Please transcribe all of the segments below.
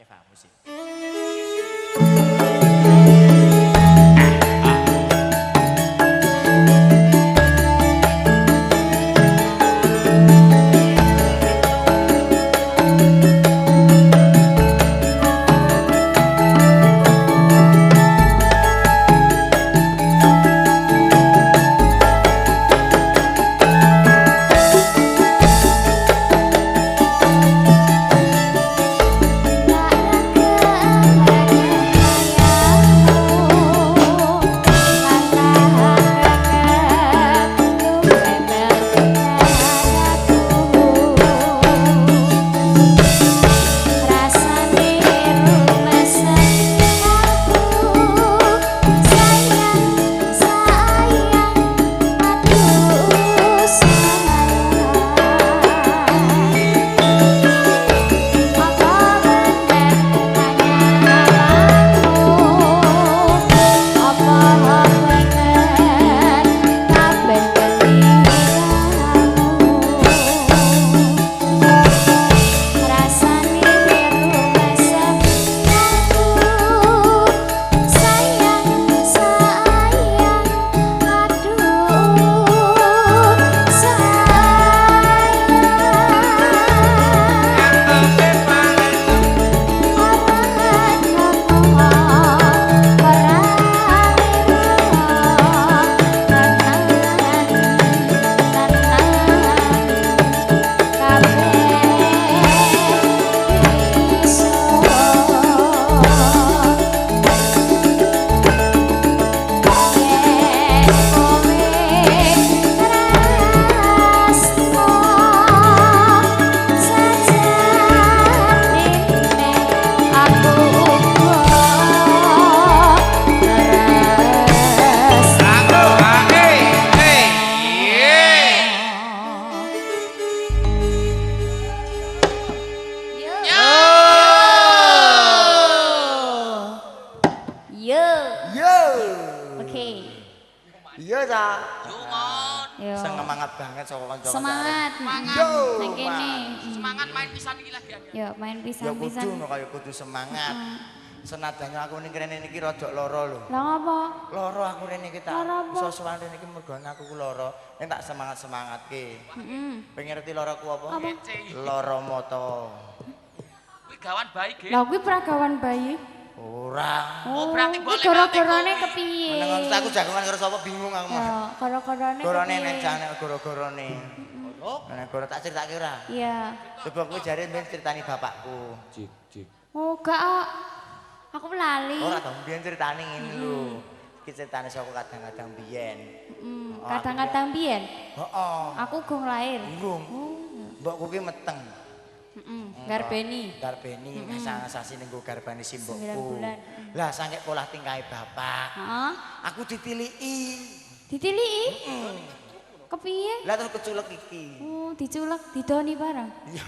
Kayaknya kamu sih. Iya ta. Yo. Semangat banget saka kanca-kanca. Semangat. Yo. Nang kene. Semangat main pisan iki lagi. Yo, main Ya pisan-pisan. kudu kaya kudu semangat. Senajan aku ning kene niki rada lara lho. Lah ngopo? Lara aku rene iki tak Lara apa? sosokan rene iki mergo aku ku lara. Nek tak semangat-semangatke. Heeh. Pengen ngerti laraku apa? Apa? Lara mata. Kuwi gawan baik, Ge. Lah kuwi peragawan bayi. Ora. Oh, berarti kuwi boleh gara-garane mati, kepiye? Meneng aku jagongan karo sapa bingung aku mah. Ya, gara-garane Gorone kepiye? nek jane gara-garane. Nek gara tak critakake ora. Iya. Coba kowe jare mben critani bapakku. Oh, gak. Ah. Aku lali. Ora to, mbiyen critane ngene lho. Iki critane saka kadang-kadang biyen. Kadang-kadang biyen. Heeh. Aku gong lahir. Bingung. Mbokku ki meteng. Garbeni. Garbeni ngasang-asasi ning garbane si 9 mbokku. bulan. Lah saking polah tingkahe bapak. Heeh. Aku ditiliki. Ditiliki? Kepiye? Lah terus keculek iki. Oh, diculek, didoni bareng. Iya.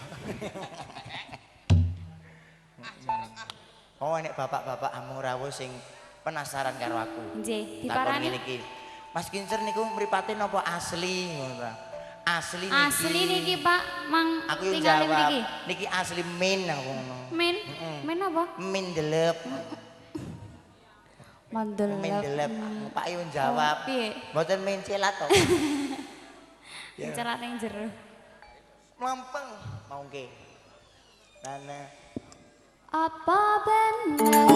Oh, nek bapak-bapak amung rawuh sing penasaran karo aku. Nggih, Takon diparani. ngene iki. Mas Kincer niku mripate napa asli ngono ta? Asli niki. Asli niki, Pak, Mang Aku yo tinggal jawab. mriki. Niki asli min aku ngono. Min? Min apa? Min delep. Mandel. Min delep. Pak yo jawab. Piye? Mboten min celat to. Cerat ning jero. Mlampeng mongke. Nana. Apa benar